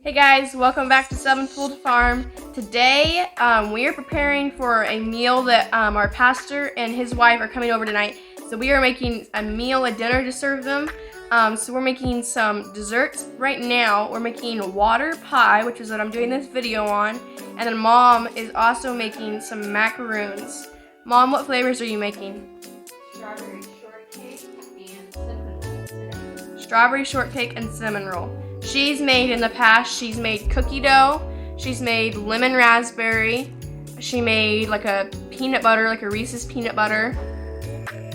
Hey guys, welcome back to Seven Fool to Farm. Today we are preparing for a meal that our pastor and his wife are coming over tonight. So we are making a meal, a dinner to serve them. So we're making some desserts right now. We're making water pie, which is what I'm doing this video on. And then Mom is also making some macaroons. Mom, what flavors are you making? Strawberry shortcake and cinnamon roll today. Strawberry shortcake and cinnamon roll. She's made in the past, she's made cookie dough, she's made lemon raspberry, she made like a peanut butter, like a Reese's peanut butter,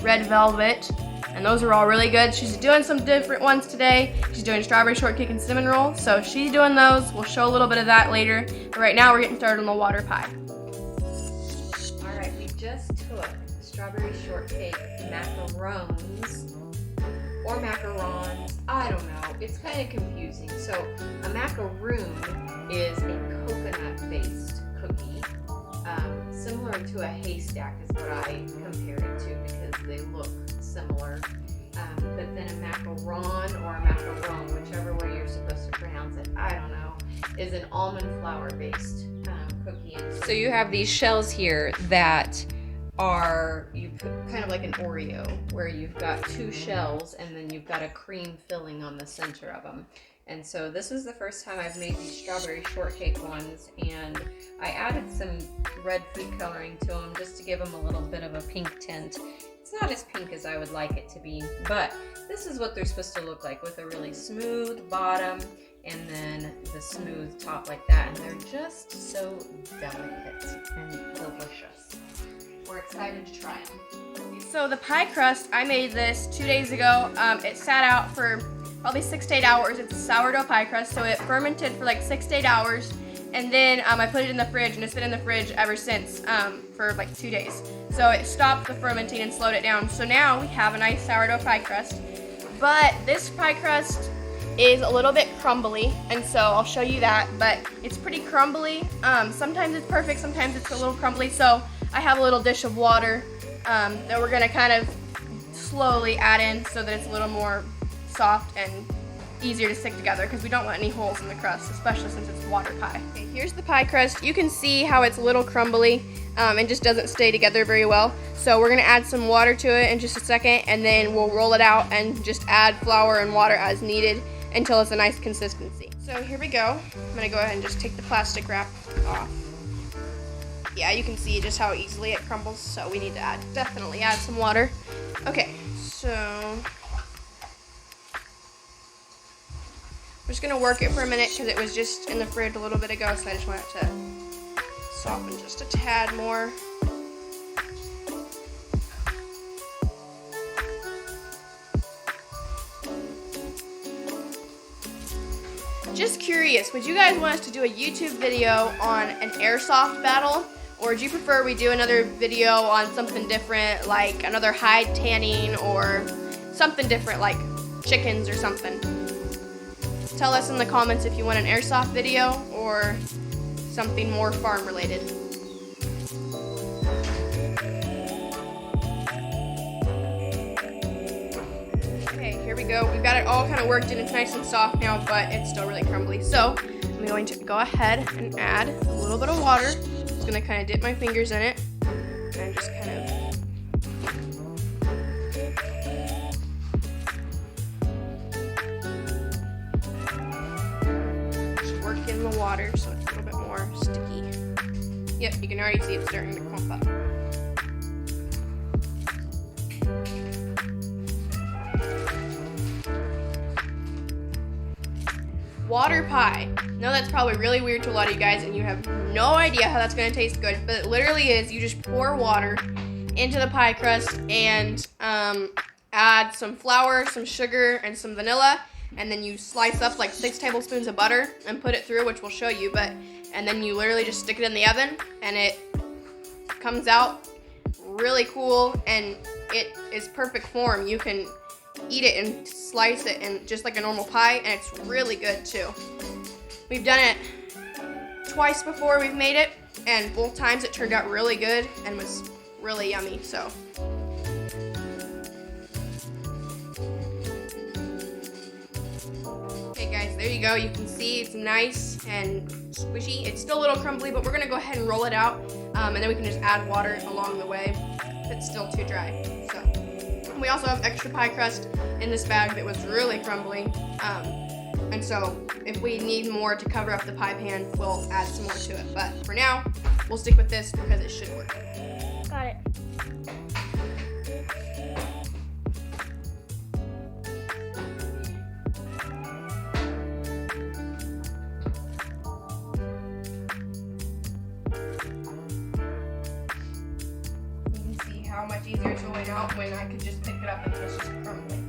red velvet, and those are all really good. She's doing some different ones today. She's doing strawberry shortcake and cinnamon roll, so she's doing those. We'll show a little bit of that later, but right now we're getting started on the water pie. Alright, we just took the strawberry shortcake macarons, or macarons, I don't know. It's kind of confusing. So a macaroon is a coconut-based cookie, similar to a haystack is what I compare it to because they look similar. But then a macaron or a macaron, whichever way you're supposed to pronounce it, I don't know, is an almond flour-based cookie. So you have these shells here that are kind of like an Oreo, where you've got two shells and then you've got a cream filling on the center of them. And so this is the first time I've made these strawberry shortcake ones, and I added some red food coloring to them just to give them a little bit of a pink tint. It's not as pink as I would like it to be, but this is what they're supposed to look like, with a really smooth bottom and then the smooth top like that. And they're just so delicate and delicious. We're excited to try them. So the pie crust, I made this 2 days ago. It sat out for probably 6 to 8 hours. It's a sourdough pie crust, so it fermented for like 6 to 8 hours. And then I put it in the fridge, and it's been in the fridge ever since for like 2 days. So it stopped the fermenting and slowed it down. So now we have a nice sourdough pie crust. But this pie crust is a little bit crumbly, and so I'll show you that. But it's pretty crumbly. Sometimes it's perfect, sometimes it's a little crumbly. So I have a little dish of water that we're gonna kind of slowly add in so that it's a little more soft and easier to stick together, because we don't want any holes in the crust, especially since it's water pie. Okay, here's the pie crust. You can see how it's a little crumbly and just doesn't stay together very well. So we're gonna add some water to it in just a second, and then we'll roll it out and just add flour and water as needed until it's a nice consistency. So here we go. I'm gonna go ahead and just take the plastic wrap off. Yeah, you can see just how easily it crumbles, so we need to definitely add some water. Okay, so I'm just gonna work it for a minute because it was just in the fridge a little bit ago, so I just want it to soften just a tad more. Just curious, would you guys want us to do a YouTube video on an airsoft battle? Or do you prefer we do another video on something different, like another hide tanning or something different, like chickens or something? Tell us in the comments if you want an airsoft video or something more farm related. Okay, here we go. We've got it all kind of worked in. It's nice and soft now, but it's still really crumbly. So I'm going to go ahead and add a little bit of water. I'm gonna kind of dip my fingers in it and just kind of just work in the water so it's a little bit more sticky. Yep, you can already see it's starting to clump up. Water pie. No, that's probably really weird to a lot of you guys, and you have no idea how that's gonna taste good, but it literally is. You just pour water into the pie crust and add some flour, some sugar, and some vanilla, and then you slice up like 6 tablespoons of butter and put it through, which we'll show you, and then you literally just stick it in the oven, and it comes out really cool, and it is perfect form. You can eat it and slice it and just like a normal pie, and it's really good too. We've done it twice before we've made it, and both times it turned out really good and was really yummy. So okay guys, there you go. You can see it's nice and squishy. It's still a little crumbly, but we're gonna go ahead and roll it out, and then we can just add water along the way if it's still too dry. So we also have extra pie crust in this bag that was really crumbly, and so if we need more to cover up the pie pan, we'll add some more to it. But for now, we'll stick with this because it should work. Got it. You can see how much easier it's rolling out when I could just pick it up and it's just crumbling.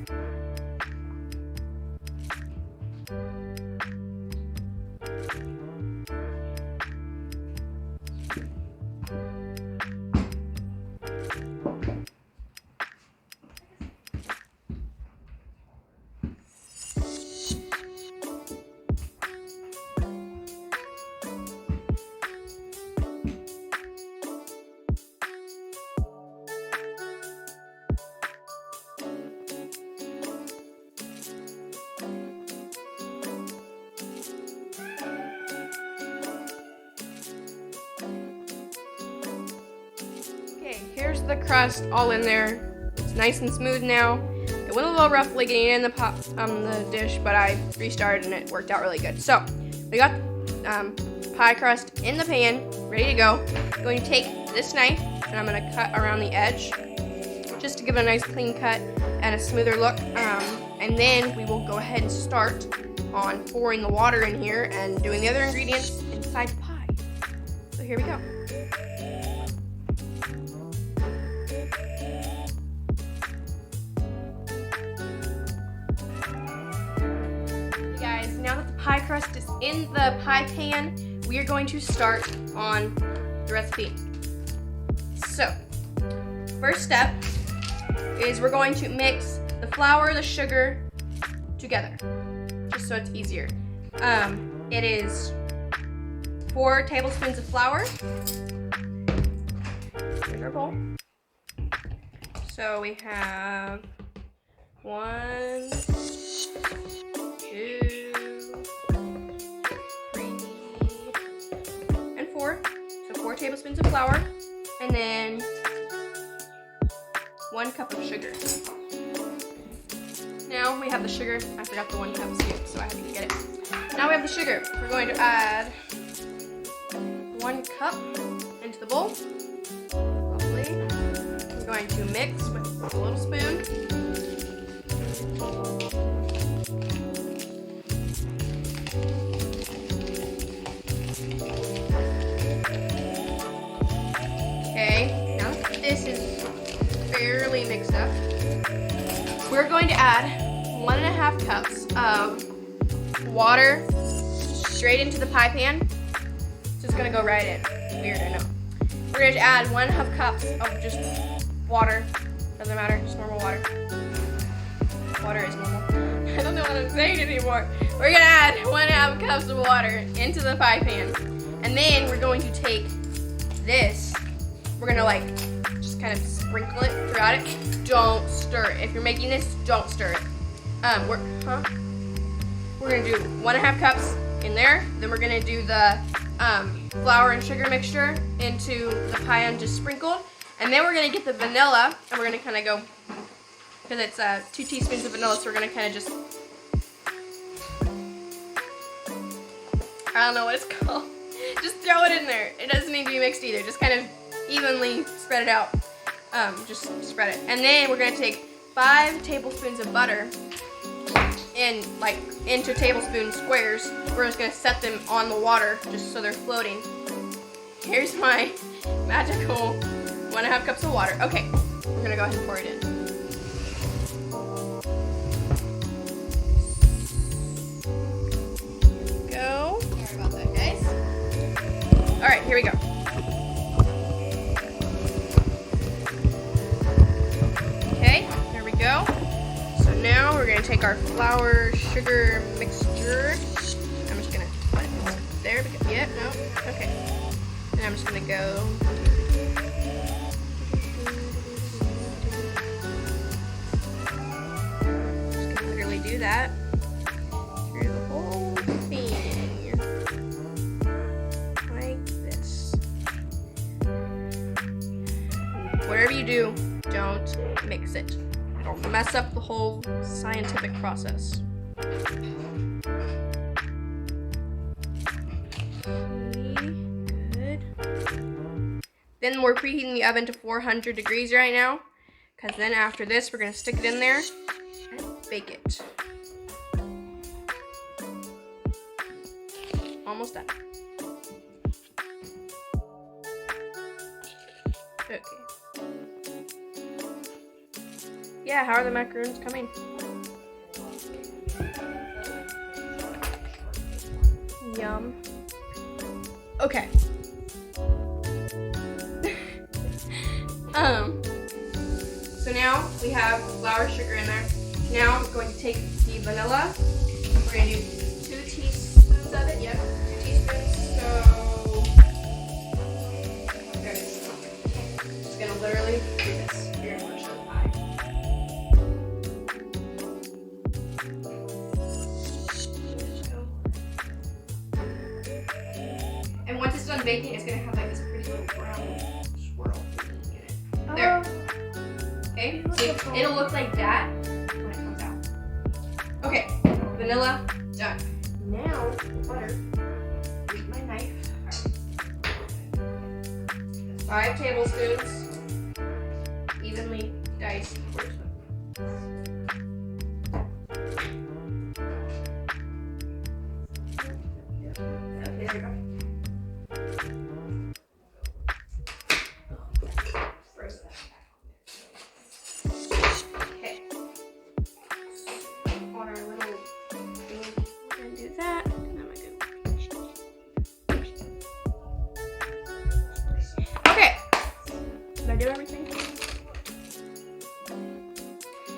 Here's the crust all in there. It's nice and smooth now. It went a little roughly getting in the the dish, but I restarted and it worked out really good. So we got pie crust in the pan, ready to go. I'm going to take this knife and I'm going to cut around the edge just to give it a nice clean cut and a smoother look. And then we will go ahead and start on pouring the water in here and doing the other ingredients inside the pie. So here we go. Now that the pie crust is in the pie pan, we are going to start on the recipe. So, first step is we're going to mix the flour, the sugar together, just so it's easier. It is 4 tablespoons of flour. Here's our bowl. So we have 1, 2, 4. So 4 tablespoons of flour, and then 1 cup of sugar. Now we have the sugar. I forgot the 1 cup scoop, so I had to get it. Now we have the sugar. We're going to add 1 cup into the bowl. Lovely. We're going to mix with a little spoon. Okay, now that this is fairly mixed up, we're going to add 1.5 cups of water straight into the pie pan. It's just gonna go right in. Weird, I know. We're going to add 1.5 cups of just water. Doesn't matter, just normal water. Water is normal. I don't know what I'm saying anymore. We're gonna add 1.5 cups of water into the pie pan. And then we're going to take this. We're gonna just kind of sprinkle it throughout it. Don't stir it. If you're making this, don't stir it. We're gonna do 1.5 cups in there. Then we're gonna do the flour and sugar mixture into the pie just sprinkled. And then we're gonna get the vanilla, and we're gonna kind of go, because it's 2 teaspoons of vanilla, so we're gonna kind of just, I don't know what it's called. Just throw it in there. It doesn't need to be mixed either. Just kind of evenly spread it out. Just spread it. And then we're gonna take 5 tablespoons of butter in into tablespoon squares. We're just gonna set them on the water just so they're floating. Here's my magical 1.5 cups of water. Okay, we're gonna go ahead and pour it in. Go. Sorry about that, guys. All right, here we go. Okay, there we go. So now we're gonna take our flour sugar mixture. I'm just gonna put it there. Yeah, no, okay. And I'm just gonna go. Just gonna literally do that through the whole you do, don't mix it. It'll mess up the whole scientific process. Good. Then we're preheating the oven to 400 degrees right now, because then after this, we're gonna stick it in there and bake it. Almost done. Okay. Yeah, how are the macaroons coming? Yum. Okay. So now we have flour, sugar in there. Now I'm going to take the vanilla. We're going to do 2 teaspoons of it. Yep, 2 teaspoons. So there it is. Just going to literally do this. You're going to show the pie. And once it's done baking, it's going to have like this pretty little brown swirl in it. There. Okay, so it'll look like that when it comes out. Okay, vanilla done. Now, butter. Use my knife. 5 tablespoons, evenly diced. Okay, there we go. Do everything?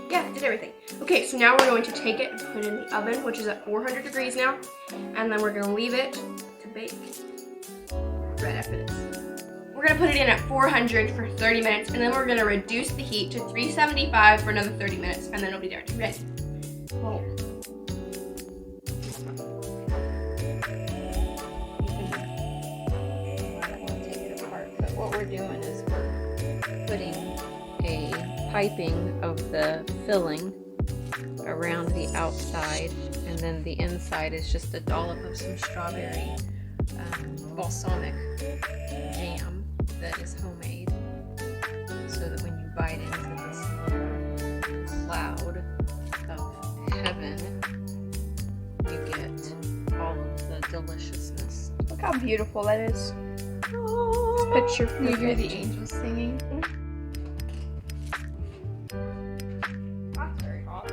Yeah, I did everything. Okay, so now we're going to take it and put it in the oven, which is at 400 degrees now, and then we're going to leave it to bake right after this. We're going to put it in at 400 for 30 minutes, and then we're going to reduce the heat to 375 for another 30 minutes, and then it'll be ready. Oh. What we're doing is we're putting a piping of the filling around the outside, and then the inside is just a dollop of some strawberry balsamic jam that is homemade, so that when you bite into this little cloud of heaven, you get all of the deliciousness. Look how beautiful that is. Picture perfect. You hear the angels singing? That's very hot.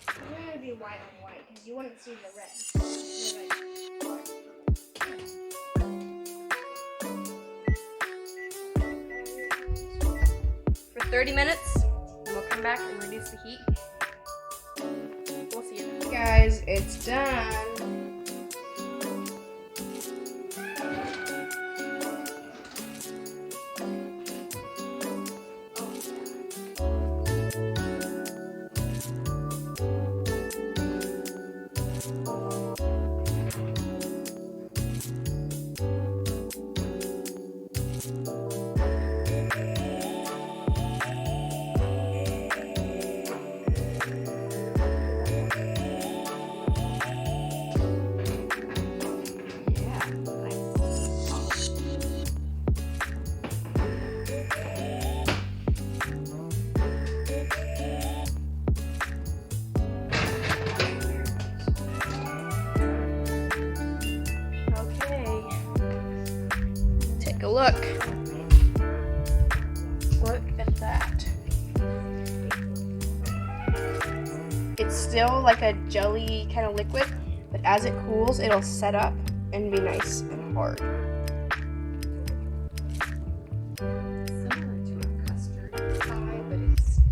I'm gonna be white on white because you wouldn't see the red. For 30 minutes, and we'll come back and reduce the heat. We'll see you then. Guys, it's done. Take a look. Look at that. It's still like a jelly kind of liquid, but as it cools, it'll set up and be nice and hard. Similar to a custard pie, but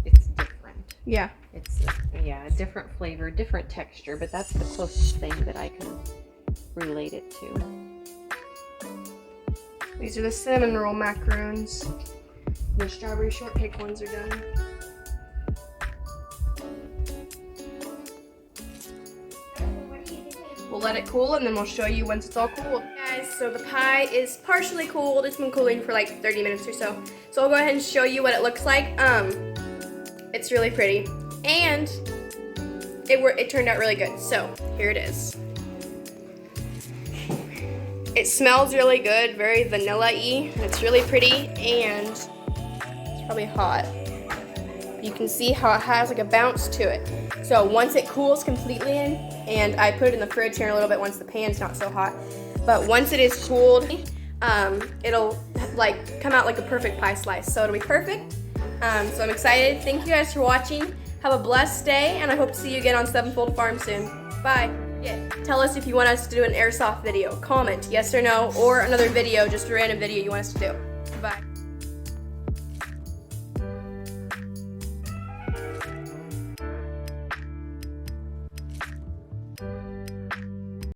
it's different. Yeah. It's a different flavor, different texture, but that's the closest thing that I can relate it to. These are the cinnamon roll macarons. The strawberry shortcake ones are done. What do you we'll let it cool and then we'll show you once it's all cooled. Guys, so the pie is partially cooled. It's been cooling for like 30 minutes or so. So I'll go ahead and show you what it looks like. It's really pretty. And it turned out really good. So here it is. It smells really good, very vanilla-y. It's really pretty and it's probably hot. You can see how it has like a bounce to it. So once it cools completely and I put it in the fridge here in a little bit once the pan's not so hot. But once it is cooled, it'll like come out like a perfect pie slice. So it'll be perfect. So I'm excited. Thank you guys for watching. Have a blessed day and I hope to see you again on Sevenfold Farm soon. Bye. Yeah. Tell us if you want us to do an airsoft video. Comment yes or no or another video, just a random video you want us to do.